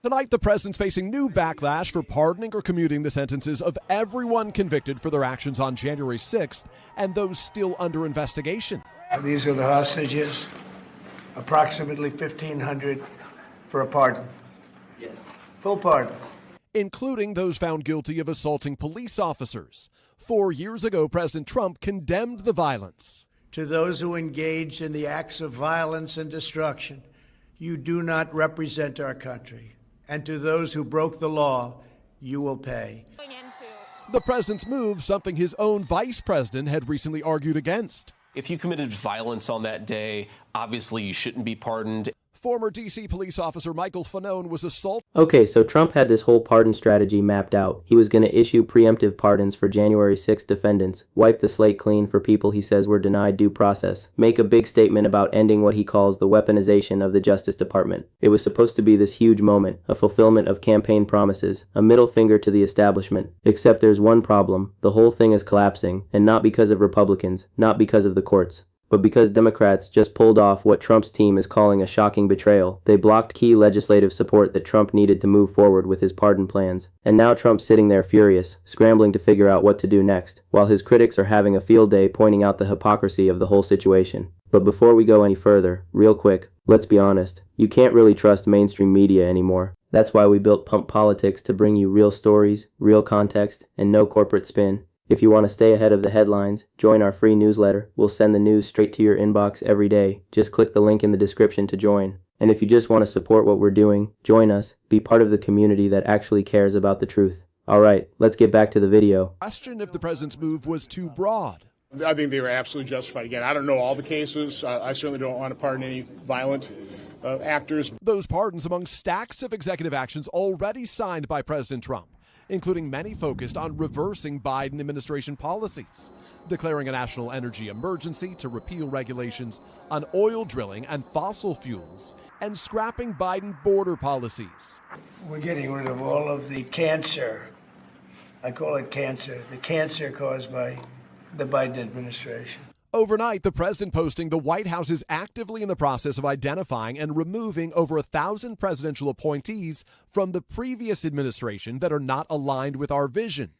Tonight, the president's facing new backlash for pardoning or commuting the sentences of everyone convicted for their actions on January 6th and those still under investigation. These are the hostages, approximately 1,500 for a pardon. Yes. Full pardon. Including those found guilty of assaulting police officers. 4 years ago, President Trump condemned the violence. To those who engaged in the acts of violence and destruction, you do not represent our country. And to those who broke the law, you will pay. The president's move, something his own vice president had recently argued against. If you committed violence on that day, obviously you shouldn't be pardoned. Former D.C. police officer Michael Fanone was assaulted. Okay, so Trump had this whole pardon strategy mapped out. He was going to issue preemptive pardons for January 6 defendants, wipe the slate clean for people he says were denied due process, make a big statement about ending what he calls the weaponization of the Justice Department. It was supposed to be this huge moment, a fulfillment of campaign promises, a middle finger to the establishment. Except there's one problem. The whole thing is collapsing, and not because of Republicans, not because of the courts, but because Democrats just pulled off what Trump's team is calling a shocking betrayal. They blocked key legislative support that Trump needed to move forward with his pardon plans. And now Trump's sitting there furious, scrambling to figure out what to do next, while his critics are having a field day pointing out the hypocrisy of the whole situation. But before we go any further, real quick, let's be honest, you can't really trust mainstream media anymore. That's why we built Pump Politics to bring you real stories, real context, and no corporate spin. If you want to stay ahead of the headlines, join our free newsletter. We'll send the news straight to your inbox every day. Just click the link in the description to join. And if you just want to support what we're doing, join us. Be part of the community that actually cares about the truth. All right, let's get back to the video. Question if the president's move was too broad. I think they were absolutely justified. Again, I don't know all the cases. I certainly don't want to pardon any violent actors. Those pardons among stacks of executive actions already signed by President Trump, including many focused on reversing Biden administration policies, declaring a national energy emergency to repeal regulations on oil drilling and fossil fuels, and scrapping Biden border policies. We're getting rid of all of the cancer. I call it cancer, the cancer caused by the Biden administration. Overnight, the president posting the White House is actively in the process of identifying and removing over 1,000 presidential appointees from the previous administration that are not aligned with our vision.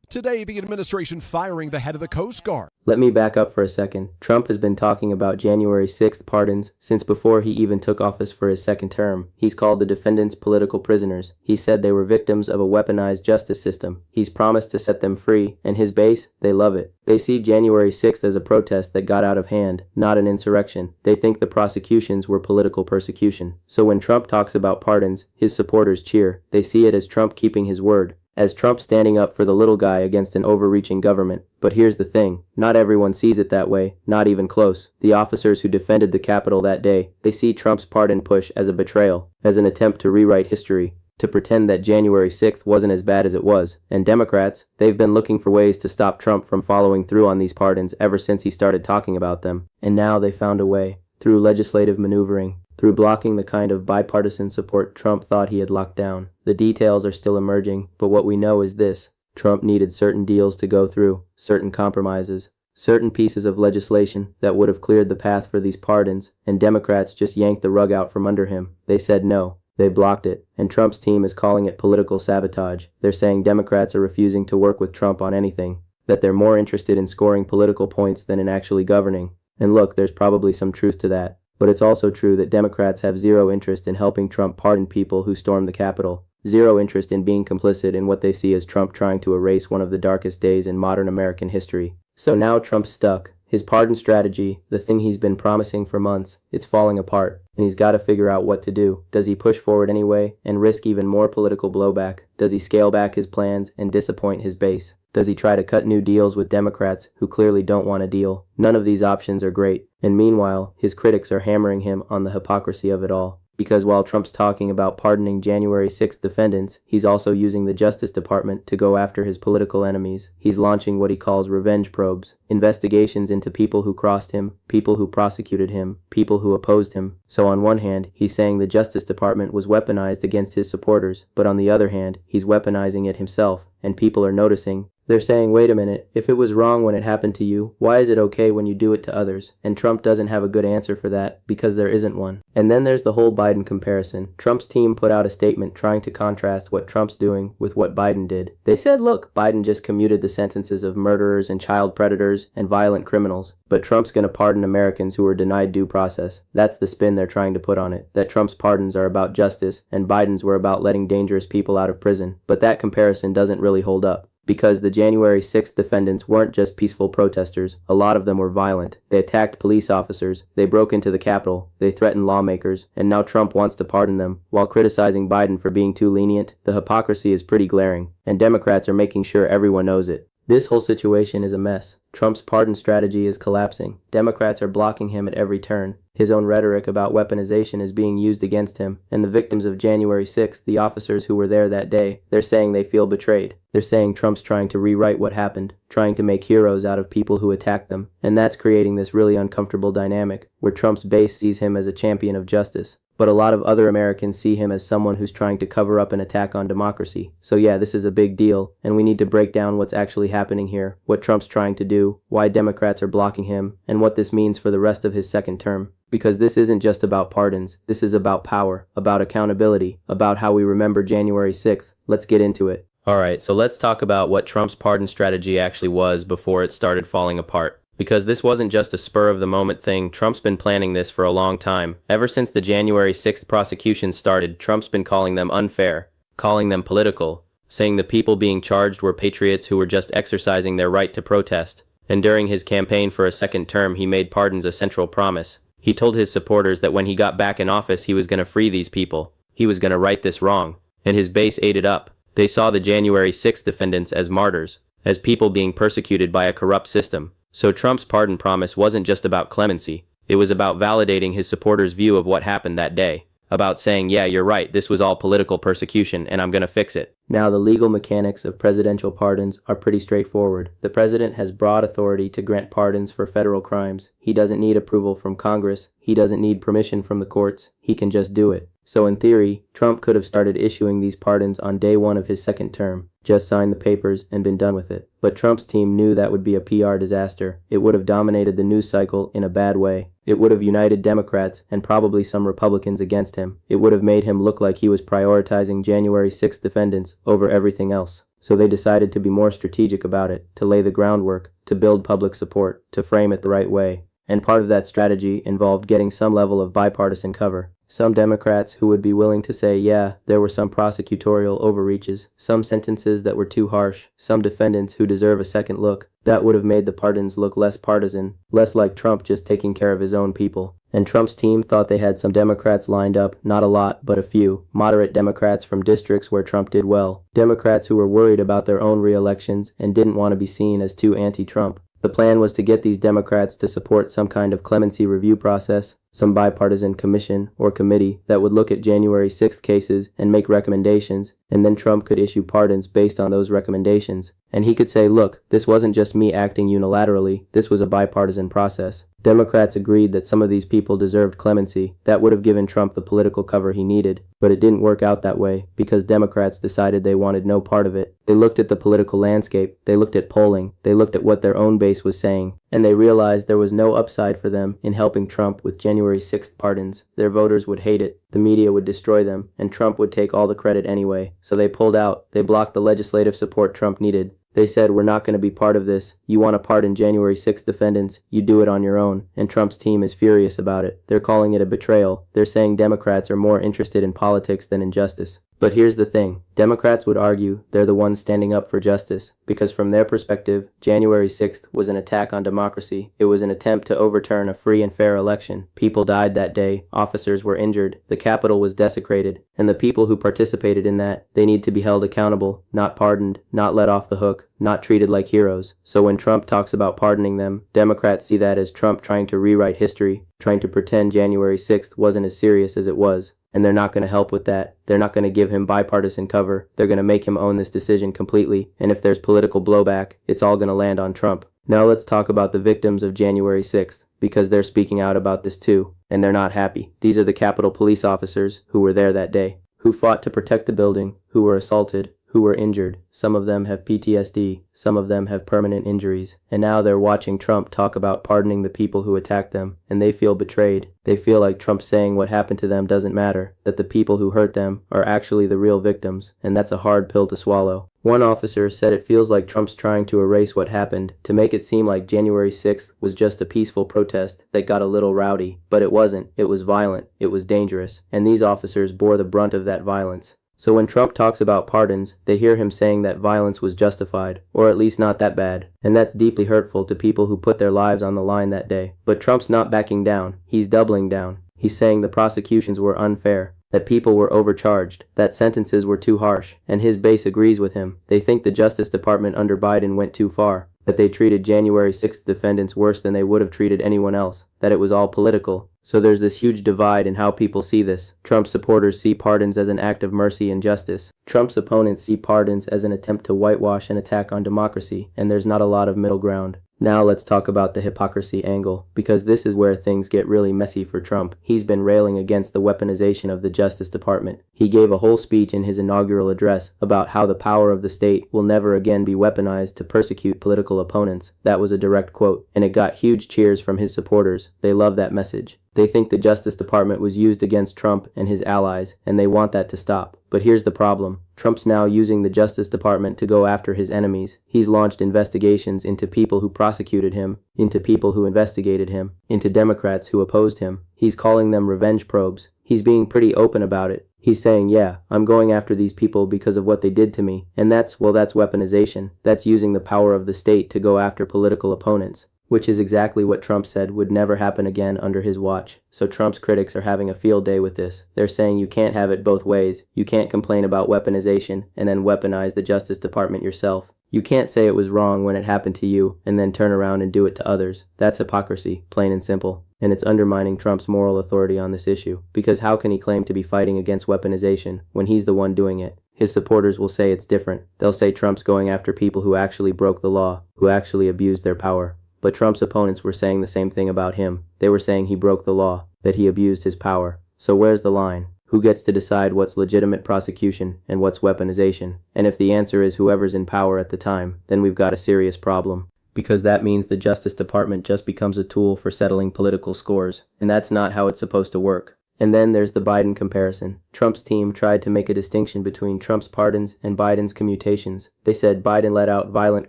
Today, the administration firing the head of the Coast Guard. Let me back up for a second. Trump has been talking about January 6th pardons since before he even took office for his second term. He's called the defendants political prisoners. He said they were victims of a weaponized justice system. He's promised to set them free, and his base, they love it. They see January 6th as a protest that got out of hand, not an insurrection. They think the prosecutions were political persecution. So when Trump talks about pardons, his supporters cheer. They see it as Trump keeping his word, as Trump standing up for the little guy against an overreaching government. But here's the thing, not everyone sees it that way, not even close. The officers who defended the Capitol that day, they see Trump's pardon push as a betrayal, as an attempt to rewrite history, to pretend that January 6th wasn't as bad as it was. And Democrats, they've been looking for ways to stop Trump from following through on these pardons ever since he started talking about them. And now they found a way, through legislative maneuvering, through blocking the kind of bipartisan support Trump thought he had locked down. The details are still emerging, but what we know is this: Trump needed certain deals to go through, certain compromises, certain pieces of legislation that would have cleared the path for these pardons, and Democrats just yanked the rug out from under him. They said no. They blocked it, and Trump's team is calling it political sabotage. They're saying Democrats are refusing to work with Trump on anything, that they're more interested in scoring political points than in actually governing. And look, there's probably some truth to that. But it's also true that Democrats have zero interest in helping Trump pardon people who stormed the Capitol, zero interest in being complicit in what they see as Trump trying to erase one of the darkest days in modern American history. So now Trump's stuck. His pardon strategy, the thing he's been promising for months, it's falling apart, and he's got to figure out what to do. Does he push forward anyway and risk even more political blowback? Does he scale back his plans and disappoint his base? Does he try to cut new deals with Democrats who clearly don't want a deal? None of these options are great. And meanwhile, his critics are hammering him on the hypocrisy of it all. Because while Trump's talking about pardoning January 6th defendants, he's also using the Justice Department to go after his political enemies. He's launching what he calls revenge probes, investigations into people who crossed him, people who prosecuted him, people who opposed him. So on one hand, he's saying the Justice Department was weaponized against his supporters, but on the other hand, he's weaponizing it himself, and people are noticing. They're saying, wait a minute, if it was wrong when it happened to you, why is it okay when you do it to others? And Trump doesn't have a good answer for that, because there isn't one. And then there's the whole Biden comparison. Trump's team put out a statement trying to contrast what Trump's doing with what Biden did. They said, look, Biden just commuted the sentences of murderers and child predators and violent criminals, but Trump's going to pardon Americans who were denied due process. That's the spin they're trying to put on it, that Trump's pardons are about justice and Biden's were about letting dangerous people out of prison. But that comparison doesn't really hold up, because the January 6th defendants weren't just peaceful protesters. A lot of them were violent. They attacked police officers, they broke into the Capitol, they threatened lawmakers, and now Trump wants to pardon them while criticizing Biden for being too lenient. The hypocrisy is pretty glaring, and Democrats are making sure everyone knows it. This whole situation is a mess. Trump's pardon strategy is collapsing. Democrats are blocking him at every turn. His own rhetoric about weaponization is being used against him. And the victims of January 6th, the officers who were there that day, they're saying they feel betrayed. They're saying Trump's trying to rewrite what happened, trying to make heroes out of people who attacked them. And that's creating this really uncomfortable dynamic, where Trump's base sees him as a champion of justice, but a lot of other Americans see him as someone who's trying to cover up an attack on democracy. So yeah, this is a big deal, and we need to break down what's actually happening here, what Trump's trying to do, why Democrats are blocking him, and what this means for the rest of his second term. Because this isn't just about pardons, this is about power, about accountability, about how we remember January 6th. Let's get into it. Alright, so let's talk about what Trump's pardon strategy actually was before it started falling apart. Because this wasn't just a spur-of-the-moment thing. Trump's been planning this for a long time. Ever since the January 6th prosecution started, Trump's been calling them unfair, calling them political, saying the people being charged were patriots who were just exercising their right to protest. And during his campaign for a second term, he made pardons a central promise. He told his supporters that when he got back in office, he was going to free these people. He was going to right this wrong. And his base ate it up. They saw the January 6th defendants as martyrs, as people being persecuted by a corrupt system. So Trump's pardon promise wasn't just about clemency. It was about validating his supporters' view of what happened that day. About saying, yeah, you're right, this was all political persecution and I'm gonna fix it. Now, the legal mechanics of presidential pardons are pretty straightforward. The president has broad authority to grant pardons for federal crimes. He doesn't need approval from Congress. He doesn't need permission from the courts. He can just do it. So in theory, Trump could have started issuing these pardons on day one of his second term, just signed the papers and been done with it. But Trump's team knew that would be a PR disaster. It would have dominated the news cycle in a bad way. It would have united Democrats and probably some Republicans against him. It would have made him look like he was prioritizing January 6th defendants over everything else. So they decided to be more strategic about it, to lay the groundwork, to build public support, to frame it the right way. And part of that strategy involved getting some level of bipartisan cover. Some Democrats who would be willing to say, yeah, there were some prosecutorial overreaches, some sentences that were too harsh, some defendants who deserve a second look. That would have made the pardons look less partisan, less like Trump just taking care of his own people. And Trump's team thought they had some Democrats lined up, not a lot, but a few, moderate Democrats from districts where Trump did well, Democrats who were worried about their own re-elections and didn't want to be seen as too anti-Trump. The plan was to get these Democrats to support some kind of clemency review process, some bipartisan commission or committee that would look at January 6th cases and make recommendations, and then Trump could issue pardons based on those recommendations. And he could say, look, this wasn't just me acting unilaterally, this was a bipartisan process. Democrats agreed that some of these people deserved clemency. That would have given Trump the political cover he needed. But it didn't work out that way, because Democrats decided they wanted no part of it. They looked at the political landscape, they looked at polling, they looked at what their own base was saying, and they realized there was no upside for them in helping Trump with January 6th pardons. Their voters would hate it, the media would destroy them, and Trump would take all the credit anyway. So they pulled out. They blocked the legislative support Trump needed. They said, we're not going to be part of this. You want to pardon January 6th defendants, you do it on your own. And Trump's team is furious about it. They're calling it a betrayal. They're saying Democrats are more interested in politics than in justice. But here's the thing. Democrats would argue they're the ones standing up for justice, because from their perspective, January 6th was an attack on democracy. It was an attempt to overturn a free and fair election. People died that day. Officers were injured. The Capitol was desecrated. And the people who participated in that, they need to be held accountable, not pardoned, not let off the hook, not treated like heroes. So when Trump talks about pardoning them, Democrats see that as Trump trying to rewrite history, trying to pretend January 6th wasn't as serious as it was. And they're not going to help with that. They're not going to give him bipartisan cover. They're going to make him own this decision completely. And if there's political blowback, it's all going to land on Trump. Now let's talk about the victims of January 6th, because they're speaking out about this too. And they're not happy. These are the Capitol police officers who were there that day, who fought to protect the building, who were assaulted, who were injured. Some of them have PTSD, some of them have permanent injuries, and now they're watching Trump talk about pardoning the people who attacked them, and they feel betrayed. They feel like Trump's saying what happened to them doesn't matter, that the people who hurt them are actually the real victims, and that's a hard pill to swallow. One officer said it feels like Trump's trying to erase what happened, to make it seem like January 6th was just a peaceful protest that got a little rowdy, but it wasn't. It was violent, it was dangerous, and these officers bore the brunt of that violence. So when Trump talks about pardons, they hear him saying that violence was justified, or at least not that bad. And that's deeply hurtful to people who put their lives on the line that day. But Trump's not backing down. He's doubling down. He's saying the prosecutions were unfair, that people were overcharged, that sentences were too harsh, and his base agrees with him. They think the Justice Department under Biden went too far, that they treated January 6th defendants worse than they would have treated anyone else, that it was all political. So there's this huge divide in how people see this. Trump's supporters see pardons as an act of mercy and justice. Trump's opponents see pardons as an attempt to whitewash an attack on democracy, and there's not a lot of middle ground. Now let's talk about the hypocrisy angle, because this is where things get really messy for Trump. He's been railing against the weaponization of the Justice Department. He gave a whole speech in his inaugural address about how the power of the state will never again be weaponized to persecute political opponents. That was a direct quote, and it got huge cheers from his supporters. They love that message. They think the Justice Department was used against Trump and his allies, and they want that to stop. But here's the problem. Trump's now using the Justice Department to go after his enemies. He's launched investigations into people who prosecuted him, into people who investigated him, into Democrats who opposed him. He's calling them revenge probes. He's being pretty open about it. He's saying, yeah, I'm going after these people because of what they did to me. And that's weaponization. That's using the power of the state to go after political opponents, which is exactly what Trump said would never happen again under his watch. So Trump's critics are having a field day with this. They're saying you can't have it both ways. You can't complain about weaponization and then weaponize the Justice Department yourself. You can't say it was wrong when it happened to you and then turn around and do it to others. That's hypocrisy, plain and simple. And it's undermining Trump's moral authority on this issue. Because how can he claim to be fighting against weaponization when he's the one doing it? His supporters will say it's different. They'll say Trump's going after people who actually broke the law, who actually abused their power. But Trump's opponents were saying the same thing about him. They were saying he broke the law, that he abused his power. So where's the line? Who gets to decide what's legitimate prosecution and what's weaponization? And if the answer is whoever's in power at the time, then we've got a serious problem. Because that means the Justice Department just becomes a tool for settling political scores. And that's not how it's supposed to work. And then there's the Biden comparison. Trump's team tried to make a distinction between Trump's pardons and Biden's commutations. They said Biden let out violent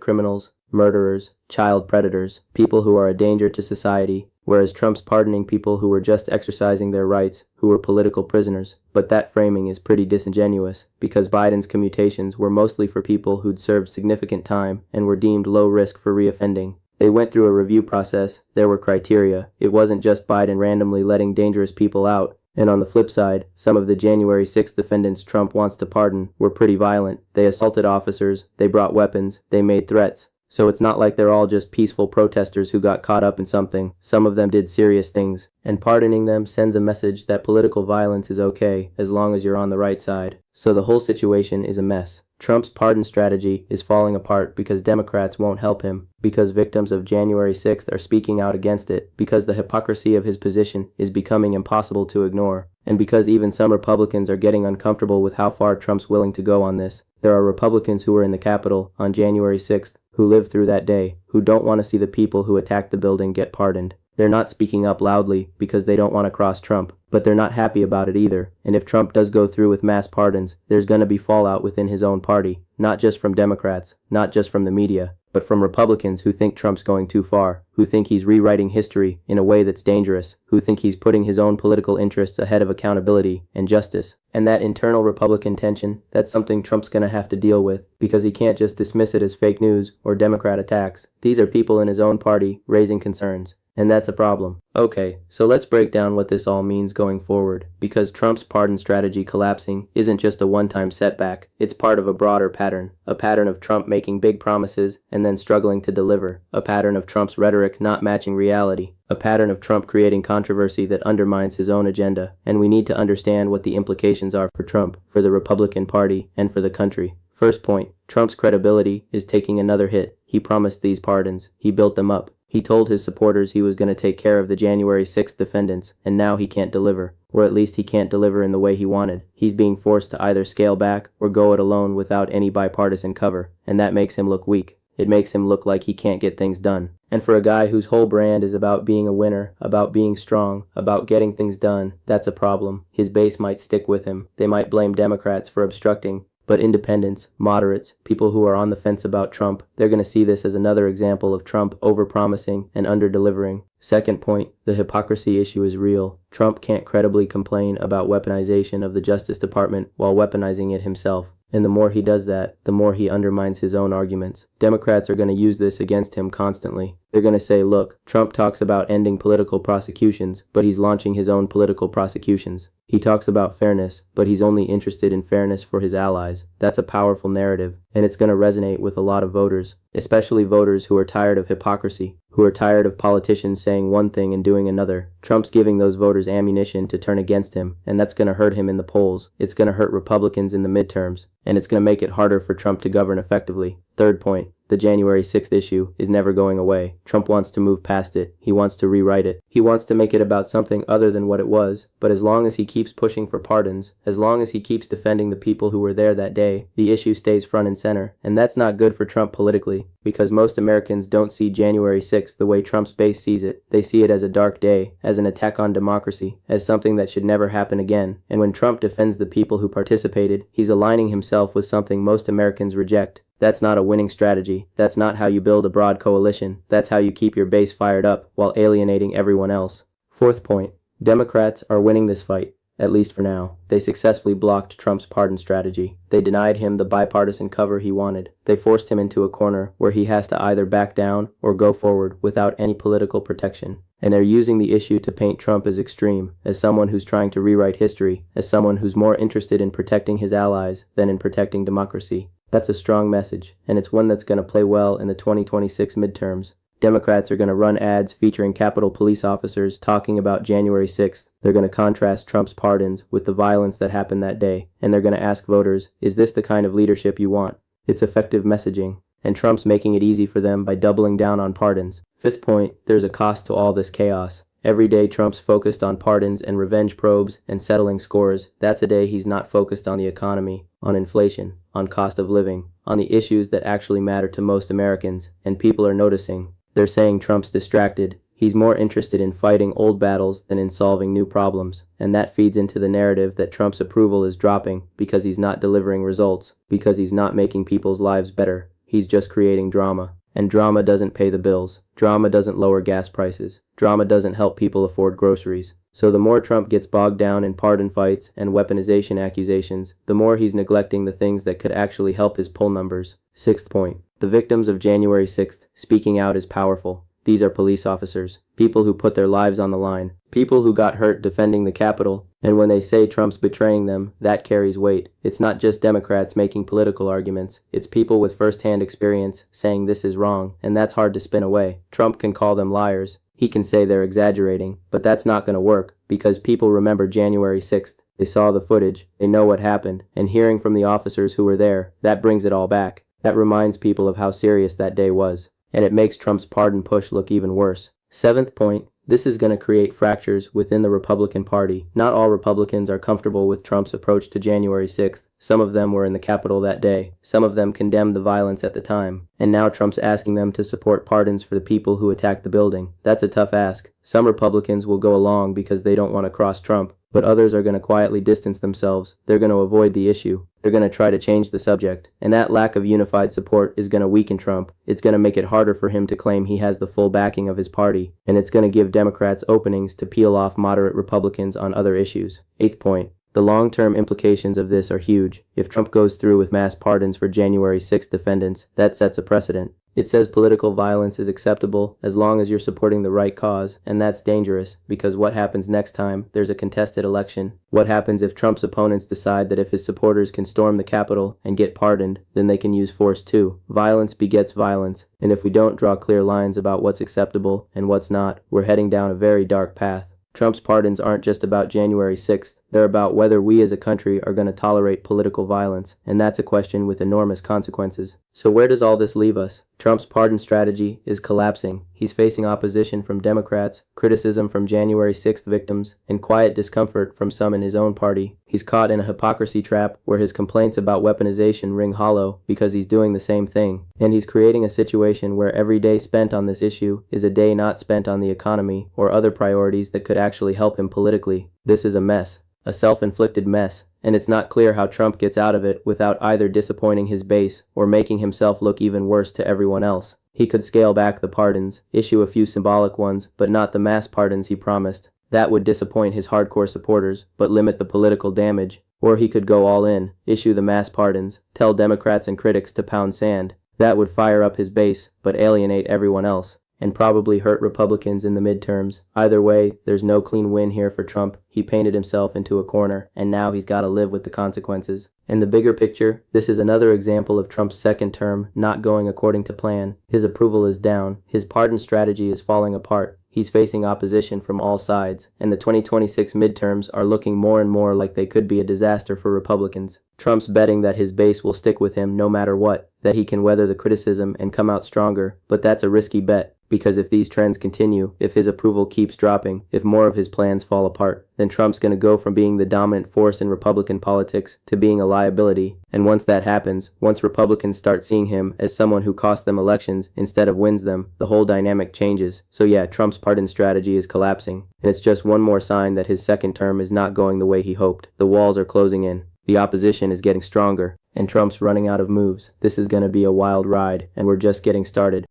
criminals, murderers, child predators, people who are a danger to society, whereas Trump's pardoning people who were just exercising their rights, who were political prisoners. But that framing is pretty disingenuous, because Biden's commutations were mostly for people who'd served significant time and were deemed low risk for reoffending. They went through a review process, there were criteria. It wasn't just Biden randomly letting dangerous people out. And on the flip side, some of the January 6th defendants Trump wants to pardon were pretty violent. They assaulted officers, they brought weapons, they made threats. So it's not like they're all just peaceful protesters who got caught up in something. Some of them did serious things. And pardoning them sends a message that political violence is okay as long as you're on the right side. So the whole situation is a mess. Trump's pardon strategy is falling apart because Democrats won't help him, because victims of January 6th are speaking out against it, because the hypocrisy of his position is becoming impossible to ignore, and because even some Republicans are getting uncomfortable with how far Trump's willing to go on this. There are Republicans who were in the Capitol on January 6th who lived through that day, who don't want to see the people who attacked the building get pardoned. They're not speaking up loudly because they don't want to cross Trump, but they're not happy about it either. And if Trump does go through with mass pardons, there's going to be fallout within his own party, not just from Democrats, not just from the media, but from Republicans who think Trump's going too far, who think he's rewriting history in a way that's dangerous, who think he's putting his own political interests ahead of accountability and justice. And that internal Republican tension, that's something Trump's going to have to deal with, because he can't just dismiss it as fake news or Democrat attacks. These are people in his own party raising concerns. And that's a problem. Okay, so let's break down what this all means going forward, because Trump's pardon strategy collapsing isn't just a one-time setback, it's part of a broader pattern. A pattern of Trump making big promises and then struggling to deliver. A pattern of Trump's rhetoric not matching reality. A pattern of Trump creating controversy that undermines his own agenda. And we need to understand what the implications are for Trump, for the Republican Party, and for the country. First point, Trump's credibility is taking another hit. He promised these pardons. He built them up. He told his supporters he was going to take care of the January 6th defendants, and now he can't deliver. or at least he can't deliver in the way he wanted. He's being forced to either scale back or go it alone without any bipartisan cover, and that makes him look weak. It makes him look like he can't get things done. And for a guy whose whole brand is about being a winner, about being strong, about getting things done, that's a problem. His base might stick with him. They might blame Democrats for obstructing. But independents, moderates, people who are on the fence about Trump, they're going to see this as another example of Trump overpromising and under-delivering. Second point, the hypocrisy issue is real. Trump can't credibly complain about weaponization of the Justice Department while weaponizing it himself. And the more he does that, the more he undermines his own arguments. Democrats are going to use this against him constantly. They're going to say, look, Trump talks about ending political prosecutions, but he's launching his own political prosecutions. He talks about fairness, but he's only interested in fairness for his allies. That's a powerful narrative, and it's going to resonate with a lot of voters, especially voters who are tired of hypocrisy, who are tired of politicians saying one thing and doing another. Trump's giving those voters ammunition to turn against him, and that's going to hurt him in the polls. It's going to hurt Republicans in the midterms, and it's going to make it harder for Trump to govern effectively. Third point, the January 6th issue is never going away. Trump wants to move past it. He wants to rewrite it. He wants to make it about something other than what it was. But as long as he keeps pushing for pardons, as long as he keeps defending the people who were there that day, the issue stays front and center. And that's not good for Trump politically, because most Americans don't see January 6th the way Trump's base sees it. They see it as a dark day, as an attack on democracy, as something that should never happen again. And when Trump defends the people who participated, he's aligning himself with something most Americans reject. That's not a winning strategy. That's not how you build a broad coalition. That's how you keep your base fired up while alienating everyone else. Fourth point, Democrats are winning this fight, at least for now. They successfully blocked Trump's pardon strategy. They denied him the bipartisan cover he wanted. They forced him into a corner where he has to either back down or go forward without any political protection. And they're using the issue to paint Trump as extreme, as someone who's trying to rewrite history, as someone who's more interested in protecting his allies than in protecting democracy. That's a strong message, and it's one that's going to play well in the 2026 midterms. Democrats are going to run ads featuring Capitol Police officers talking about January 6th. They're going to contrast Trump's pardons with the violence that happened that day, and they're going to ask voters, is this the kind of leadership you want? It's effective messaging, and Trump's making it easy for them by doubling down on pardons. Fifth point, there's a cost to all this chaos. Every day Trump's focused on pardons and revenge probes and settling scores. That's a day he's not focused on the economy, on inflation, on cost of living, on the issues that actually matter to most Americans, and people are noticing. They're saying Trump's distracted. He's more interested in fighting old battles than in solving new problems, and that feeds into the narrative that Trump's approval is dropping because he's not delivering results, because he's not making people's lives better. He's just creating drama. And drama doesn't pay the bills. Drama doesn't lower gas prices. Drama doesn't help people afford groceries. So the more Trump gets bogged down in pardon fights and weaponization accusations, the more he's neglecting the things that could actually help his poll numbers. Sixth point, the victims of January 6th speaking out is powerful. These are police officers, people who put their lives on the line, people who got hurt defending the Capitol, and when they say Trump's betraying them, that carries weight. It's not just Democrats making political arguments, it's people with first-hand experience saying this is wrong, and that's hard to spin away. Trump can call them liars. He can say they're exaggerating, but that's not going to work, because people remember January 6th. They saw the footage, they know what happened, and hearing from the officers who were there, that brings it all back. That reminds people of how serious that day was. And it makes Trump's pardon push look even worse. Seventh point, this is going to create fractures within the Republican Party. Not all Republicans are comfortable with Trump's approach to January 6th. Some of them were in the Capitol that day. Some of them condemned the violence at the time. And now Trump's asking them to support pardons for the people who attacked the building. That's a tough ask. Some Republicans will go along because they don't want to cross Trump, but others are going to quietly distance themselves. They're going to avoid the issue. They're going to try to change the subject. And that lack of unified support is going to weaken Trump. It's going to make it harder for him to claim he has the full backing of his party. And it's going to give Democrats openings to peel off moderate Republicans on other issues. Eighth point. The long-term implications of this are huge. If Trump goes through with mass pardons for January 6th defendants, that sets a precedent. It says political violence is acceptable as long as you're supporting the right cause, and that's dangerous because what happens next time there's a contested election? What happens if Trump's opponents decide that if his supporters can storm the Capitol and get pardoned, then they can use force too? Violence begets violence, and if we don't draw clear lines about what's acceptable and what's not, we're heading down a very dark path. Trump's pardons aren't just about January 6th. They're about whether we as a country are going to tolerate political violence, and that's a question with enormous consequences. So where does all this leave us? Trump's pardon strategy is collapsing. He's facing opposition from Democrats, criticism from January 6th victims, and quiet discomfort from some in his own party. He's caught in a hypocrisy trap where his complaints about weaponization ring hollow because he's doing the same thing. And he's creating a situation where every day spent on this issue is a day not spent on the economy or other priorities that could actually help him politically. This is a mess. A self-inflicted mess, and it's not clear how Trump gets out of it without either disappointing his base or making himself look even worse to everyone else. He could scale back the pardons, issue a few symbolic ones, but not the mass pardons he promised. That would disappoint his hardcore supporters, but limit the political damage. Or he could go all in, issue the mass pardons, tell Democrats and critics to pound sand. That would fire up his base, but alienate everyone else, and probably hurt Republicans in the midterms. Either way, there's no clean win here for Trump. He painted himself into a corner, and now he's got to live with the consequences. In the bigger picture, this is another example of Trump's second term not going according to plan. His approval is down. His pardon strategy is falling apart. He's facing opposition from all sides, and the 2026 midterms are looking more and more like they could be a disaster for Republicans. Trump's betting that his base will stick with him no matter what, that he can weather the criticism and come out stronger, but that's a risky bet. Because if these trends continue, if his approval keeps dropping, if more of his plans fall apart, then Trump's going to go from being the dominant force in Republican politics to being a liability. And once that happens, once Republicans start seeing him as someone who costs them elections instead of wins them, the whole dynamic changes. So yeah, Trump's pardon strategy is collapsing. And it's just one more sign that his second term is not going the way he hoped. The walls are closing in. The opposition is getting stronger, and Trump's running out of moves. This is going to be a wild ride, and we're just getting started.